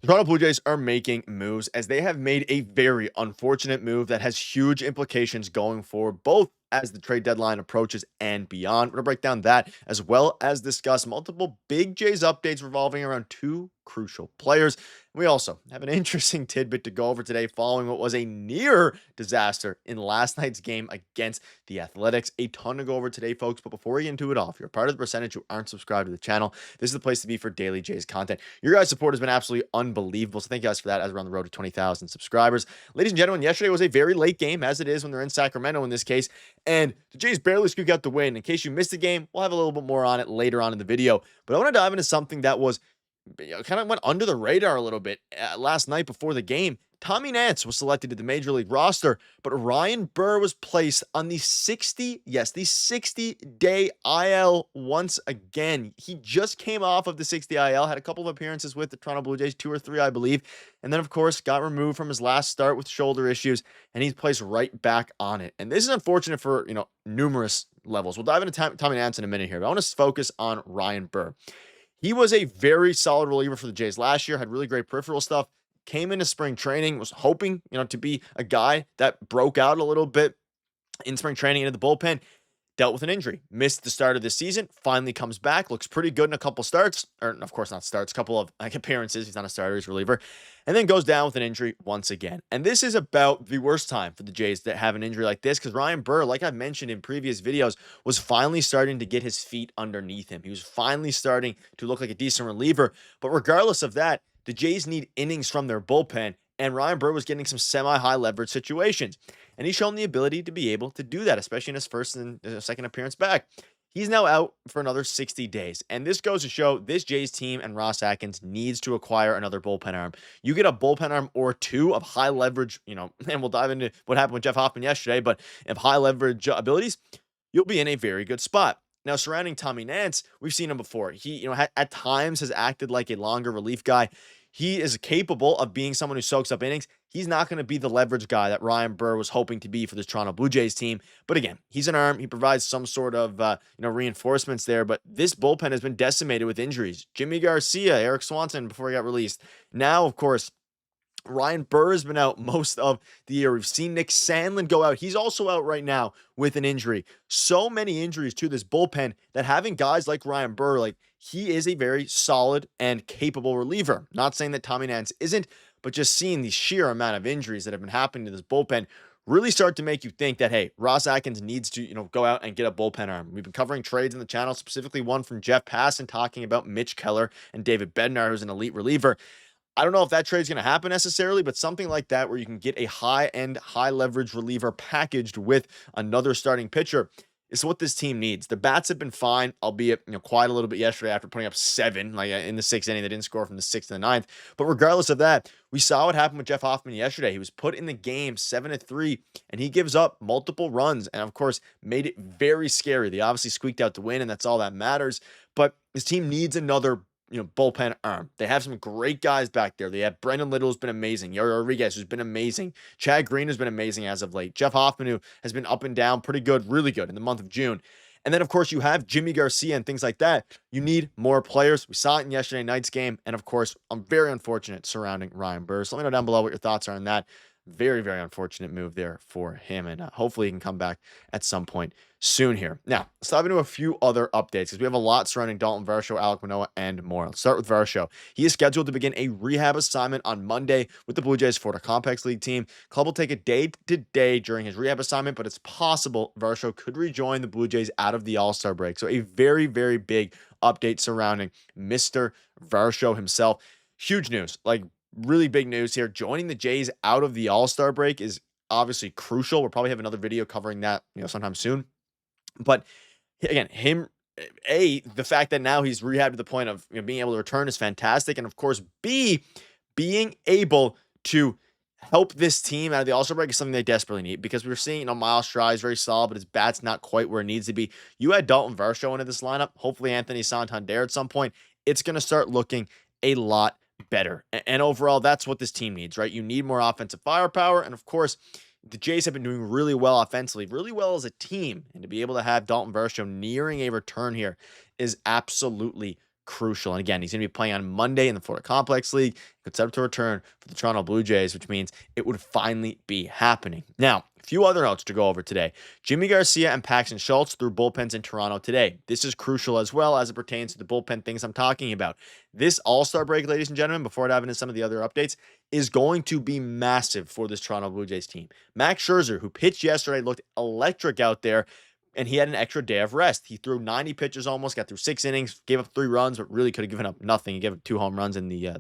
The Toronto Blue Jays are making moves as they have made a very unfortunate move that has huge implications going forward, both as the trade deadline approaches and beyond. We're going to break down that as well as discuss multiple big Jays updates revolving around two crucial players. We also have an interesting tidbit to go over today following what was a near disaster in last night's game against the Athletics. A ton to go over today, folks. But before we get into it all, if you're part of the percentage who aren't subscribed to the channel, this is the place to be for daily Jays content. Your guys' support has been absolutely unbelievable. So thank you guys for that as we're on the road to 20,000 subscribers. Ladies and gentlemen, yesterday was a very late game, as it is when they're in Sacramento in this case. And the Jays barely squeaked out the win. In case you missed the game, we'll have a little bit more on it later on in the video. But I want to dive into something that was kind of went under the radar a little bit last night before the game. Tommy Nance was selected to the Major League roster, but Ryan Burr was placed on the 60-day IL once again. He just came off of the 60 IL, had a couple of appearances with the Toronto Blue Jays, 2 or 3, I believe, and then, of course, got removed from his last start with shoulder issues, and he's placed right back on it. And this is unfortunate for, numerous levels. We'll dive into Tommy Nance in a minute here, but I want to focus on Ryan Burr. He was a very solid reliever for the Jays last year, had really great peripheral stuff, came into spring training, was hoping, to be a guy that broke out a little bit in spring training into the bullpen, dealt with an injury, missed the start of the season, finally comes back, looks pretty good in a couple starts, or of course not starts, a couple of appearances. He's not a starter, he's a reliever, and then goes down with an injury once again. And this is about the worst time for the Jays that have an injury like this, because Ryan Burr, like I've mentioned in previous videos, was finally starting to get his feet underneath him. He was finally starting to look like a decent reliever. But regardless of that, the Jays need innings from their bullpen, and Ryan Burr was getting some semi-high leverage situations. And he's shown the ability to be able to do that, especially in his first and second appearance back. He's now out for another 60 days. And this goes to show this Jays team and Ross Atkins needs to acquire another bullpen arm. You get a bullpen arm or two of high leverage, and we'll dive into what happened with Jeff Hoffman yesterday, but of high leverage abilities, you'll be in a very good spot. Now, surrounding Tommy Nance, we've seen him before. He, at times has acted like a longer relief guy. He is capable of being someone who soaks up innings. He's not going to be the leverage guy that Ryan Burr was hoping to be for this Toronto Blue Jays team. But again, he's an arm. He provides some sort of, reinforcements there. But this bullpen has been decimated with injuries. Jimmy Garcia, Eric Swanson before he got released. Now, of course, Ryan Burr has been out most of the year. We've seen Nick Sandlin go out. He's also out right now with an injury. So many injuries to this bullpen that having guys like Ryan Burr, he is a very solid and capable reliever. Not saying that Tommy Nance isn't, but just seeing the sheer amount of injuries that have been happening to this bullpen really start to make you think that, hey, Ross Atkins needs to, go out and get a bullpen arm. We've been covering trades in the channel, specifically one from Jeff Passan talking about Mitch Keller and David Bednar, who's an elite reliever. I don't know if that trade's going to happen necessarily, but something like that where you can get a high-end, high-leverage reliever packaged with another starting pitcher is what this team needs. The bats have been fine, albeit, quiet a little bit yesterday after putting up 7, in the 6th inning. They didn't score from the 6th to the 9th. But regardless of that, we saw what happened with Jeff Hoffman yesterday. He was put in the game 7-3, and he gives up multiple runs and, of course, made it very scary. They obviously squeaked out the win, and that's all that matters. But his team needs another bullpen arm. They have some great guys back there. They have Brendan Little, who's been amazing. Yari Rodriguez, who's been amazing. Chad Green has been amazing as of late. Jeff Hoffman, who has been up and down, pretty good, really good in the month of June. And then, of course, you have Jimmy Garcia and things like that. You need more players. We saw it in yesterday night's game. And, of course, I'm very unfortunate surrounding Ryan Burr. So let me know down below what your thoughts are on that. Very, very unfortunate move there for him. And hopefully he can come back at some point soon here. Now, let's dive into a few other updates because we have a lot surrounding Dalton Varsho, Alek Manoah, and more. Let's start with Varsho. He is scheduled to begin a rehab assignment on Monday with the Blue Jays Florida Complex League team. Club will take it day to day during his rehab assignment, but it's possible Varsho could rejoin the Blue Jays out of the All-Star break. So a very, very big update surrounding Mr. Varsho himself. Huge news. Really big news here. Joining the Jays out of the All-Star break is obviously crucial. We'll probably have another video covering that, sometime soon. But again, the fact that now he's rehabbed to the point of being able to return is fantastic. And of course, B, being able to help this team out of the All-Star break is something they desperately need because we're seeing, Miles Straw is very solid, but his bat's not quite where it needs to be. You had Dalton Varsho into this lineup, hopefully Anthony Santander at some point. It's going to start looking a lot better. And overall, that's what this team needs, right? You need more offensive firepower. And of course, the Jays have been doing really well offensively, really well as a team. And to be able to have Dalton Verso nearing a return here is absolutely crucial. And again, he's going to be playing on Monday in the Florida Complex League. Could set up to return for the Toronto Blue Jays, which means it would finally be happening. Now, a few other notes to go over today. Jimmy Garcia and Paxton Schultz threw bullpens in Toronto today. This is crucial as well as it pertains to the bullpen things I'm talking about. This All-Star break, ladies and gentlemen, before I dive into some of the other updates, is going to be massive for this Toronto Blue Jays team. Max Scherzer, who pitched yesterday, looked electric out there, and he had an extra day of rest. He threw 90 pitches almost, got through 6 innings, gave up 3 runs, but really could have given up nothing. He gave up 2 home runs in the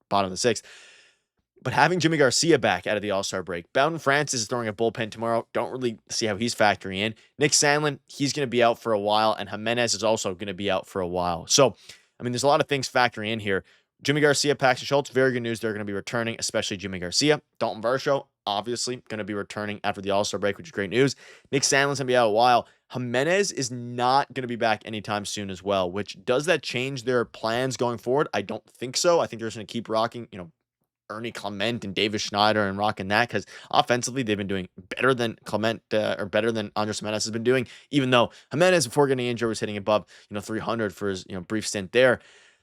bottom of the 6th. But having Jimmy Garcia back out of the All-Star break, Bowden Francis is throwing a bullpen tomorrow. Don't really see how he's factoring in. Nick Sandlin, he's going to be out for a while, and Jimenez is also going to be out for a while. So, I mean, there's a lot of things factoring in here. Jimmy Garcia, Paxton Schultz, very good news. They're going to be returning, especially Jimmy Garcia. Dalton Varsho, obviously, going to be returning after the All-Star break, which is great news. Nick Sandlin's going to be out a while. Jimenez is not going to be back anytime soon as well, which does that change their plans going forward? I don't think so. I think they're just going to keep rocking, Ernie Clement and Davis Schneider and rocking that, because offensively they've been doing better than Clement or better than Andres Jimenez has been doing, even though Jimenez before getting injured was hitting above 300 for his brief stint there.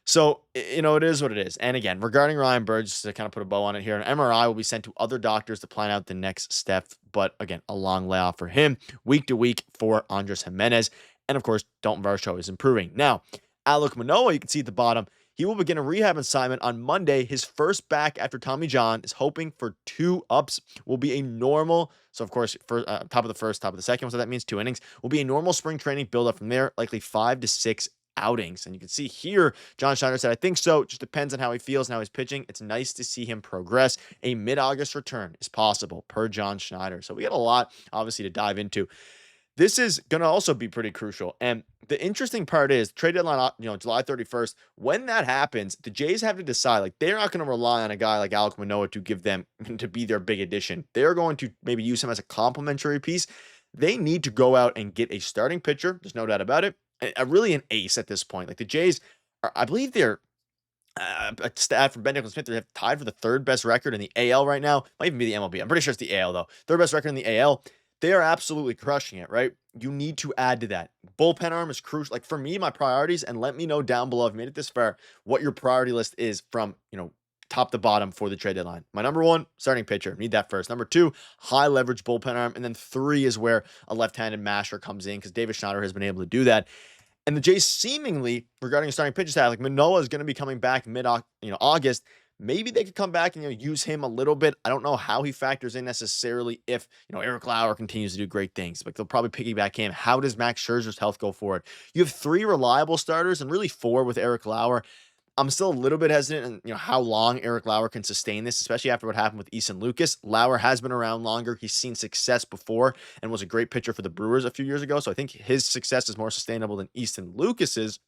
So, it is what it is. And again, regarding Ryan Burr, just to kind of put a bow on it here, an MRI will be sent to other doctors to plan out the next step. But again, a long layoff for him, week to week for Andres Jimenez. And of course, Dalton Varsho is improving. Now, Alek Manoah, you can see at the bottom, he will begin a rehab assignment on Monday. His first back after Tommy John is hoping for 2 ups. Will be a normal, so of course, top of the first, top of the second, so that means 2 innings. Will be a normal spring training build up from there, likely 5 to 6 outings. And you can see here, John Schneider said, I think so. It just depends on how he feels and how he's pitching. It's nice to see him progress. A mid-August return is possible, per John Schneider. So we got a lot, obviously, to dive into. This is going to also be pretty crucial. And the interesting part is trade deadline, July 31st. When that happens, the Jays have to decide, like, they're not going to rely on a guy like Alek Manoah to give them, to be their big addition. They're going to maybe use him as a complementary piece. They need to go out and get a starting pitcher. There's no doubt about it. Really an ace at this point. Like the Jays are, I believe they're a stat from Ben Nicholson-Smith. They're tied for the 3rd best record in the AL right now. Might even be the MLB. I'm pretty sure it's the AL though. 3rd best record in the AL. They are absolutely crushing it, right? You need to add to that. Bullpen arm is crucial. Like for me, my priorities, and let me know down below if you made it this far, what your priority list is from, top to bottom for the trade deadline. My number 1, starting pitcher. Need that first. Number 2, high leverage bullpen arm. And then 3 is where a left-handed masher comes in because David Schneider has been able to do that. And the Jays seemingly, regarding a starting pitcher staff, like Manoah is going to be coming back August. Maybe they could come back and use him a little bit. I don't know how he factors in necessarily if Eric Lauer continues to do great things. Like they'll probably piggyback him. How does Max Scherzer's health go forward? You have 3 reliable starters and really 4 with Eric Lauer. I'm still a little bit hesitant on how long Eric Lauer can sustain this, especially after what happened with Easton Lucas. Lauer has been around longer. He's seen success before and was a great pitcher for the Brewers a few years ago. So I think his success is more sustainable than Easton Lucas's.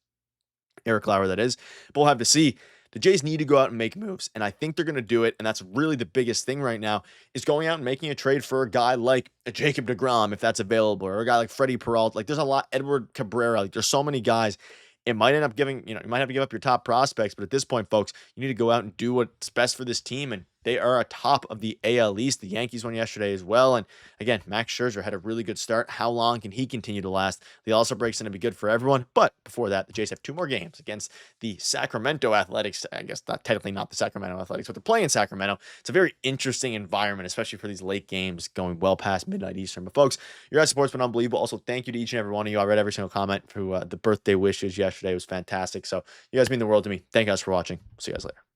Eric Lauer, that is. But we'll have to see. The Jays need to go out and make moves, and I think they're going to do it, and that's really the biggest thing right now is going out and making a trade for a guy like a Jacob deGrom, if that's available, or a guy like Freddie Peralta. Like, there's a lot, Edward Cabrera. Like, there's so many guys. It might end up giving, you might have to give up your top prospects, but at this point, folks, you need to go out and do what's best for this team, and they are atop of the AL East. The Yankees won yesterday as well, and again, Max Scherzer had a really good start. How long can he continue to last? The All-Star break's going to be good for everyone, but before that, the Jays have 2 more games against the Sacramento Athletics. I guess technically not the Sacramento Athletics, but they're playing in Sacramento. It's a very interesting environment, especially for these late games going well past midnight Eastern. But folks, your guys' support's been unbelievable. Also, thank you to each and every one of you. I read every single comment for the birthday wishes yesterday. It was fantastic. So you guys mean the world to me. Thank you guys for watching. See you guys later.